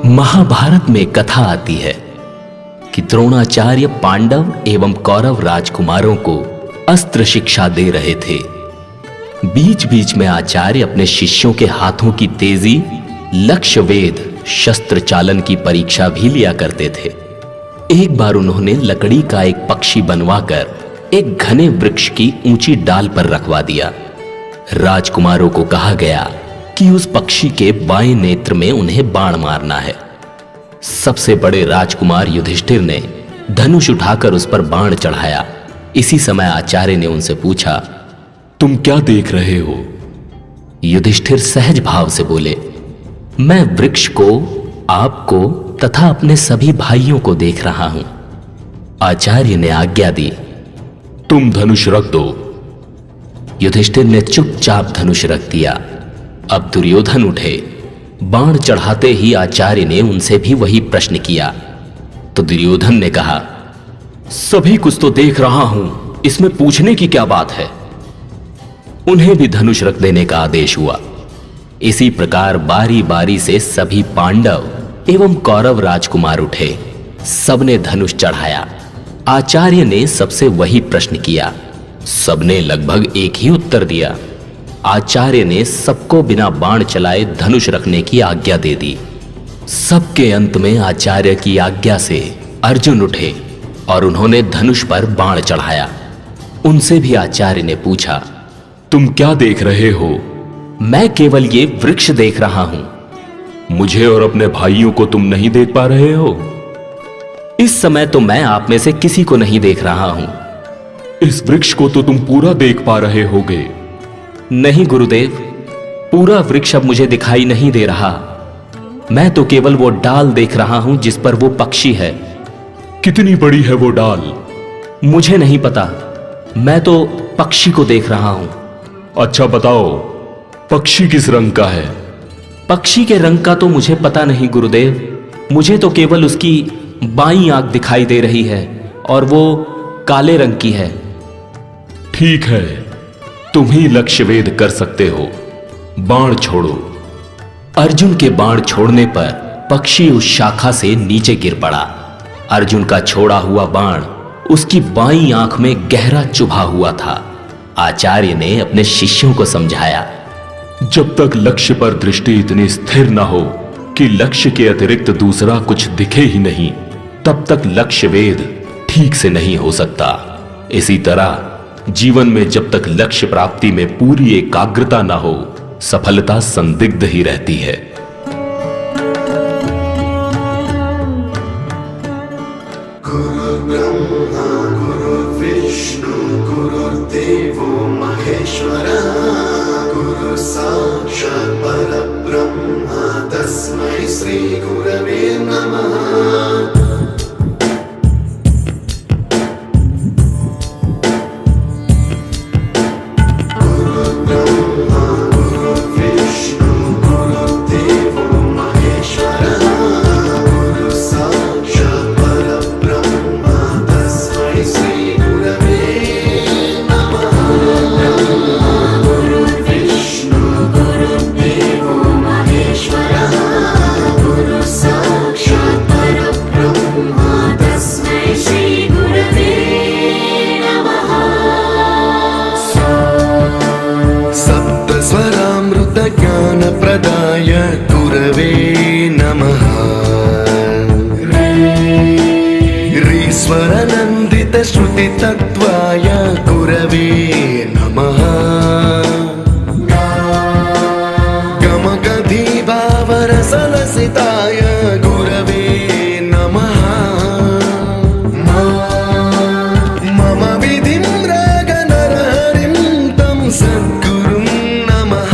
महाभारत में कथा आती है कि द्रोणाचार्य पांडव एवं कौरव राजकुमारों को अस्त्र शिक्षा दे रहे थे। बीच बीच में आचार्य अपने शिष्यों के हाथों की तेजी, लक्ष्य वेध, शस्त्र चालन की परीक्षा भी लिया करते थे। एक बार उन्होंने लकड़ी का एक पक्षी बनवाकर एक घने वृक्ष की ऊंची डाल पर रखवा दिया। राजकुमारों को कहा गया कि उस पक्षी के बाएं नेत्र में उन्हें बाण मारना है। सबसे बड़े राजकुमार युधिष्ठिर ने धनुष उठाकर उस पर बाण चढ़ाया। इसी समय आचार्य ने उनसे पूछा, तुम क्या देख रहे हो? युधिष्ठिर सहज भाव से बोले, मैं वृक्ष को, आपको तथा अपने सभी भाइयों को देख रहा हूं। आचार्य ने आज्ञा दी, तुम धनुष रख दो। युधिष्ठिर ने चुपचाप धनुष रख दिया। अब दुर्योधन उठे। बाण चढ़ाते ही आचार्य ने उनसे भी वही प्रश्न किया। तो दुर्योधन ने कहा, सभी कुछ तो देख रहा हूं, इसमें पूछने की क्या बात है? उन्हें भी धनुष रख देने का आदेश हुआ। इसी प्रकार बारी बारी से सभी पांडव एवं कौरव राजकुमार उठे। सबने धनुष चढ़ाया। आचार्य ने सबसे वही प्रश्न किया। सबने लगभग एक ही उत्तर दिया। आचार्य ने सबको बिना बाण चलाए धनुष रखने की आज्ञा दे दी। सबके अंत में आचार्य की आज्ञा से अर्जुन उठे और उन्होंने धनुष पर बाण चढ़ाया। उनसे भी आचार्य ने पूछा, तुम क्या देख रहे हो? मैं केवल ये वृक्ष देख रहा हूं। मुझे और अपने भाइयों को तुम नहीं देख पा रहे हो? इस समय तो मैं आप में से किसी को नहीं देख रहा हूं। इस वृक्ष को तो तुम पूरा देख पा रहे होगे। नहीं गुरुदेव, पूरा वृक्ष अब मुझे दिखाई नहीं दे रहा। मैं तो केवल वो डाल देख रहा हूं जिस पर वो पक्षी है। कितनी बड़ी है वो डाल? मुझे नहीं पता, मैं तो पक्षी को देख रहा हूं। अच्छा बताओ, पक्षी किस रंग का है? पक्षी के रंग का तो मुझे पता नहीं गुरुदेव। मुझे तो केवल उसकी बाईं आंख दिखाई दे रही है और वो काले रंग की है। ठीक है, तुम ही लक्ष्य वेध कर सकते हो। बाण छोड़ो। अर्जुन के बाण छोड़ने पर पक्षी उस शाखा से नीचे गिर पड़ा। अर्जुन का छोड़ा हुआ बाण उसकी बाईं आंख में गहरा चुभा हुआ था। आचार्य ने अपने शिष्यों को समझाया, जब तक लक्ष्य पर दृष्टि इतनी स्थिर न हो कि लक्ष्य के अतिरिक्त दूसरा कुछ दिखे ही नहीं, तब तक लक्ष्य वेध ठीक से नहीं हो सकता। इसी तरह जीवन में जब तक लक्ष्य प्राप्ति में पूरी एकाग्रता न हो, सफलता संदिग्ध ही रहती है। गुरु ब्रह्मा गुरु विष्णु गुरुर्देवो महेश्वरा, गुरु साक्षात् परब्रह्म तस्मै श्री गुरवे नमः। ज्ञानप्रदाय गुरवे नमः। ईश्वरानन्दित श्रुतितत्त्वाय गुरवे नमः। गमगधीभावरसलसिताय गुरवे नमः। मम विधिं रागनरहरिं तं सद्गुरुं नमः।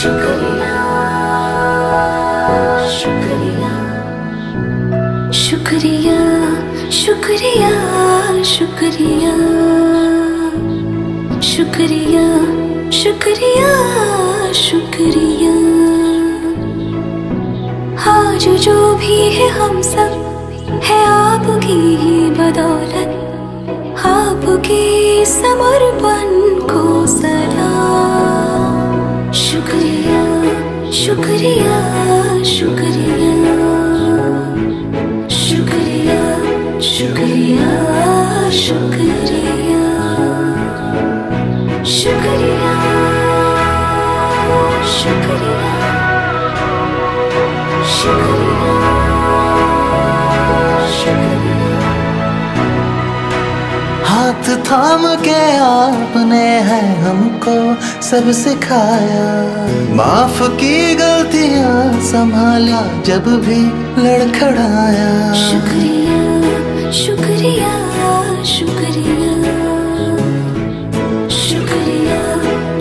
शुक्रिया शुक्रिया शुक्रिया शुक्रिया शुक्रिया शुक्रिया शुक्रिया शुक्रिया। आज जो भी है हम सब है आपकी ही बदौलत, आपके समर्पण को सलाम। शुक्रिया शुक्रिया शुक्रिया शुक्रिया शुक्रिया शुक्रिया शुक्रिया शुक्रिया शुक्रिया शुक्रिया। हाथ थाम के आपने है हमको सब सिखाया, माफ की गलतियां संभाला जब भी लड़खड़ाया। शुक्रिया शुक्रिया शुक्रिया शुक्रिया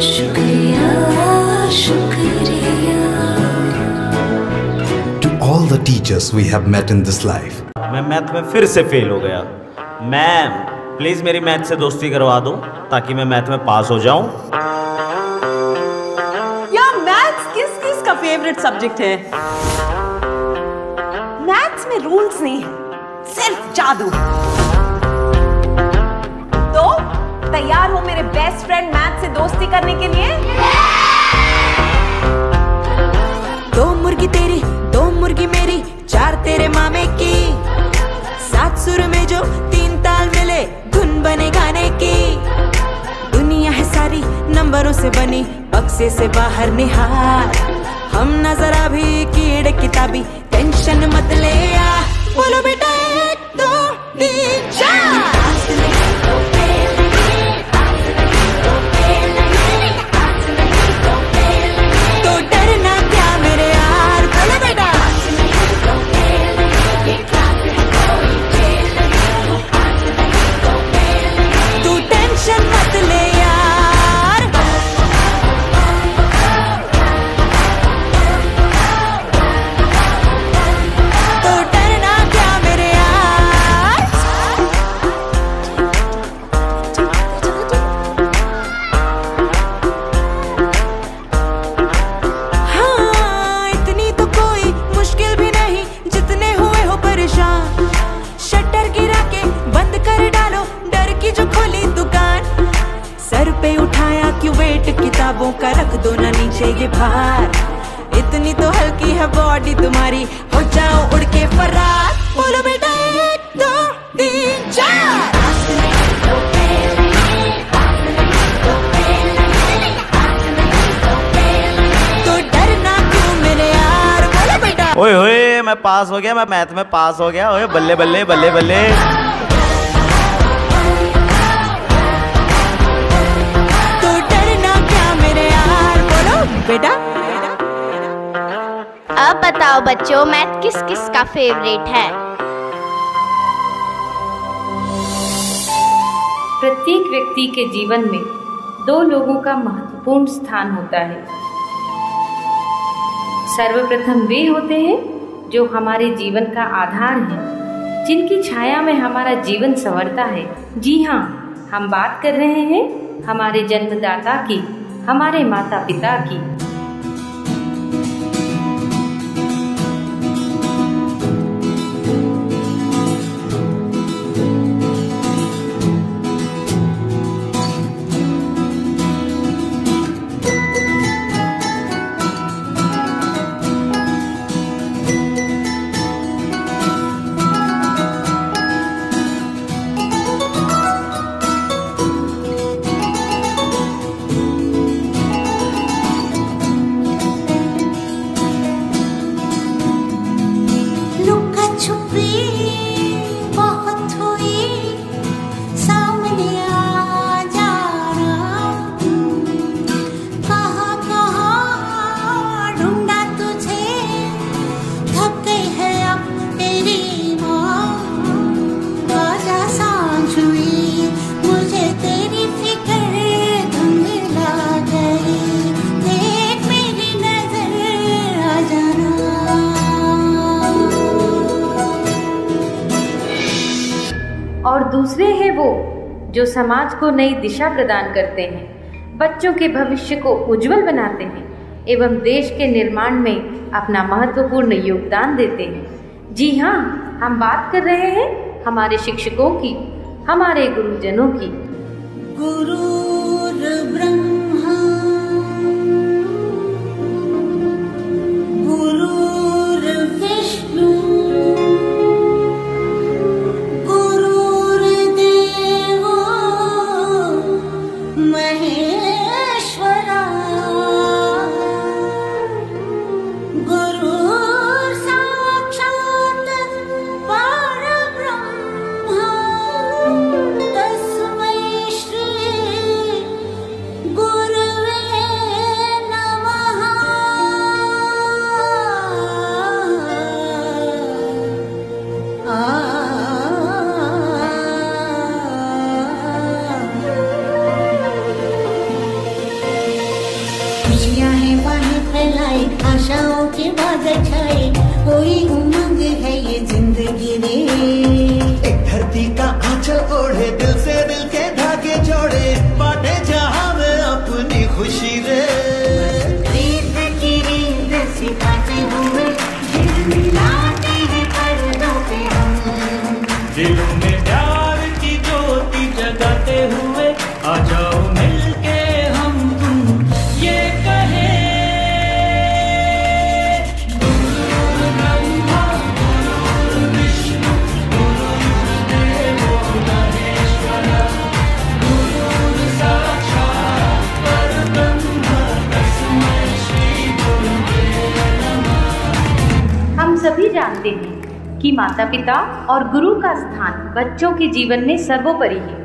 शुक्रिया शुक्रिया। To all the teachers we have met in this life. मैं मैथ में फिर से फेल हो गया। मैम प्लीज मेरी मैथ से दोस्ती करवा दो ताकि मैं मैथ में पास हो जाऊं। यार मैथ्स किस किस का फेवरेट सब्जेक्ट है? मैथ्स में रूल्स नहीं है, सिर्फ जादू। तो तैयार हो मेरे बेस्ट फ्रेंड मैथ से दोस्ती करने के लिए? दो मुर्गी तेरी दो मुर्गी मेरी, चार तेरे मामे की, सात सुर में जो तीन ताल मिले धुन बने गाने की। दुनिया है सारी नंबरों से बनी, बक्से से बाहर निहार। हम नजर अभी कीड़े किताबी, टेंशन मत ले आ। बोलो बेटा एक दो तीन चार। तो डरना क्या मेरे यार, बोलो बेटा। तू टेंशन मत ले यार। तो डरना क्या मेरे यार। हाँ इतनी तो कोई मुश्किल भी नहीं, जितने हुए हो परेशान। शटर गिरा के बंद कर डालो डर की जो खोली दुकान। सर पे उठाया क्यों वेट किताबों का, रख दो ना नीचे ये भार। इतनी तो हल्की है बॉडी तुम्हारी, हो जाओ उड़ के फरार। बोलो बेटा एक दो तीन चार। तो डरना क्यों मेरे यार, बोलो बेटा। ओए होए मैं पास हो गया, मैं मैथ में पास हो गया। ओए बल्ले बल्ले बल्ले बल्ले। तो डरना क्या मेरे यार, बोलो बेटा। अब बताओ बच्चों, मैथ किस किस का फेवरेट है? प्रत्येक व्यक्ति के जीवन में दो लोगों का महत्वपूर्ण स्थान होता है। सर्वप्रथम वे होते हैं जो हमारे जीवन का आधार हैं, जिनकी छाया में हमारा जीवन संवरता है। जी हाँ, हम बात कर रहे हैं हमारे जन्मदाता की, हमारे माता पिता की। जो समाज को नई दिशा प्रदान करते हैं, बच्चों के भविष्य को उज्जवल बनाते हैं एवं देश के निर्माण में अपना महत्वपूर्ण योगदान देते हैं। जी हाँ, हम बात कर रहे हैं हमारे शिक्षकों की, हमारे गुरुजनों की। गुरुर् ब्रह्मा गुरुर्विष्णु गुरुर्देवो महेश्वरा गुरुर् साक्षात् परब्रह्मा तस्मै श्री गुरवे नमः। खुशियाँ हैं बाहें फैलाए, आशाओं के बादल छाए, कोई उमंग है ये जिंदगी रे। एक धरती का आंचल ओढ़े, दिल से दिल के धागे जोड़े, बांटे जहां में अपनी खुशी रे। रीत की रीत सिखाते हुए दिल मिलाते हैं पर्दों पे हम। दिलों में प्यार की ज्योति जगाते हुए आ जाओ मिलके हम तुम ये कहें। गुरु ब्रह्मा गुरु विष्णु गुरुर्देवो महेश्वरा गुरु साक्षात् परब्रह्म तस्मै श्री गुरुवे नमः। हम सभी जानते हैं कि माता पिता और गुरु का स्थान बच्चों के जीवन में सर्वोपरि है,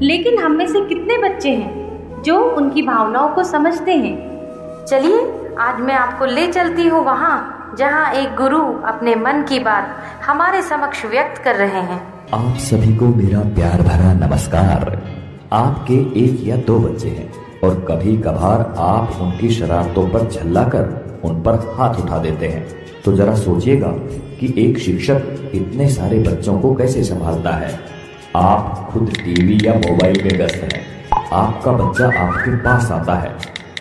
लेकिन हम में से कितने बच्चे हैं जो उनकी भावनाओं को समझते हैं? चलिए आज मैं आपको ले चलती हूँ वहाँ जहाँ एक गुरु अपने मन की बात हमारे समक्ष व्यक्त कर रहे हैं। आप सभी को मेरा प्यार भरा नमस्कार। आपके एक या दो बच्चे हैं और कभी कभार आप उनकी शरारतों पर झल्लाकर उन पर हाथ उठा देते हैं, तो जरा सोचिएगा कि एक शिक्षक इतने सारे बच्चों को कैसे संभालता है। आप खुद टीवी या मोबाइल में व्यस्त हैं, आपका बच्चा आपके पास आता है,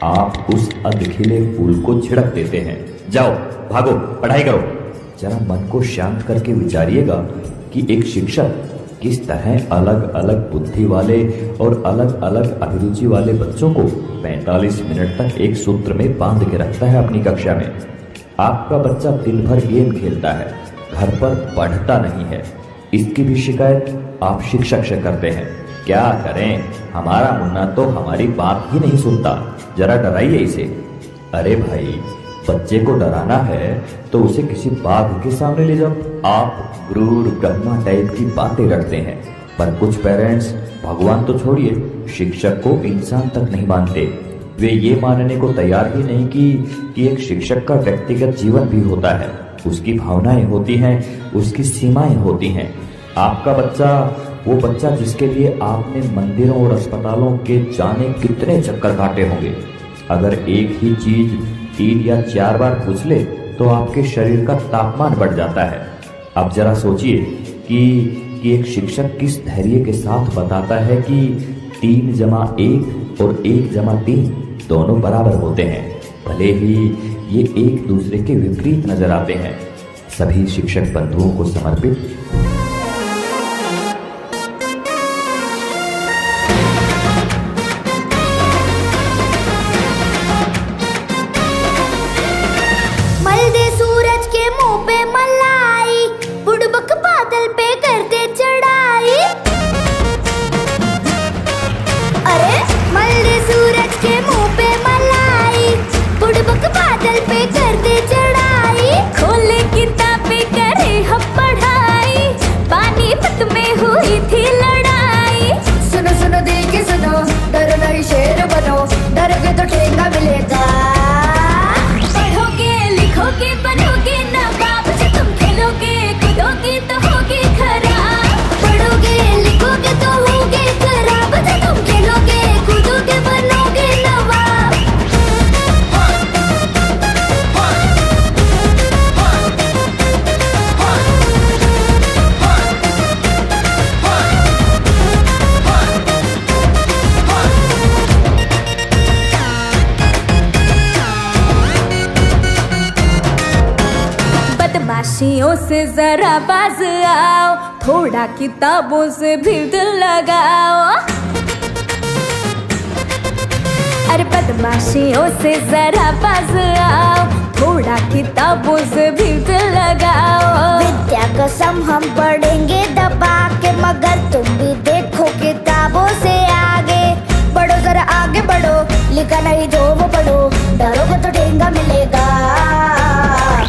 आप उस अधखिले फूल को छिड़क देते हैं, जाओ भागो पढ़ाई करो। जरा मन को शांत करके विचारिएगा कि एक शिक्षक किस तरह अलग अलग बुद्धि वाले और अलग अलग अभिरुचि वाले बच्चों को 45 मिनट तक एक सूत्र में बांध के रखता है अपनी कक्षा में। आपका बच्चा दिन भर गेम खेलता है, घर पर पढ़ता नहीं है, इसकी भी शिकायत आप शिक्षक से करते हैं। क्या करें, हमारा मुन्ना तो हमारी बात ही नहीं सुनता, जरा डराइए इसे। अरे भाई, बच्चे को डराना है तो उसे किसी बाघ के सामने ले जाओ। आप गुरु ब्रह्मा टाइप की बातें रखते हैं, पर कुछ पेरेंट्स भगवान तो छोड़िए, शिक्षक को इंसान तक नहीं मानते। वे ये मानने को तैयार ही नहीं कि एक शिक्षक का व्यक्तिगत जीवन भी होता है, उसकी भावनाएं होती हैं, उसकी सीमाएं होती हैं। आपका बच्चा, वो बच्चा जिसके लिए आपने मंदिरों और अस्पतालों के जाने कितने चक्कर काटे होंगे, अगर एक ही चीज 3 या 4 बार पूछ ले तो आपके शरीर का तापमान बढ़ जाता है। अब जरा सोचिए कि एक शिक्षक किस धैर्य के साथ बताता है कि 3 जमा 1 और 1 जमा 3 दोनों बराबर होते हैं, भले ही ये एक दूसरे के विपरीत नजर आते हैं। सभी शिक्षक बंधुओं को समर्पित पे कर दे चढ़ाई, खोले किताबें करे हम पढ़ाई। बदमाशियों से जरा बाज आओ, थोड़ा किताबों से भी दिल लगाओ। अरे बदमाशियों से जरा बाज आओ, थोड़ा किताबों से भी दिल लगाओ। विद्या कसम हम पढ़ेंगे दबा के, मगर तुम भी देखो किताबों से आगे बढ़ो, जरा आगे बढ़ो, लिखा नहीं जो वो पढ़ो, डरोगे तो ठेंगा मिलेगा।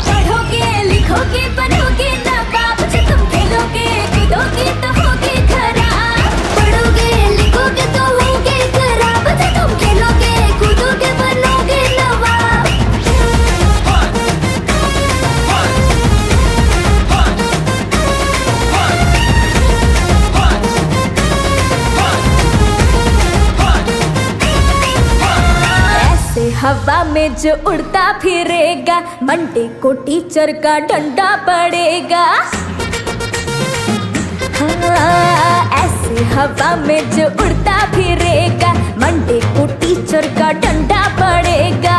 पढ़ोगे लिखोगे बनोगे नवाब, जब तुम खेलोगे कूदोगे तो होगे खराब। पढ़ोगे लिखोगे तो होगे खराब, जब तुम खेलोगे कूदोगे बनोगे नवाब। ऐसे हवा में जो उड़ता फिरेगा, मंडे को टीचर का डंडा पड़ेगा। हाँ, ऐसे हवा में जो उड़ता फिरेगा, मंडे को टीचर का डंडा पड़ेगा।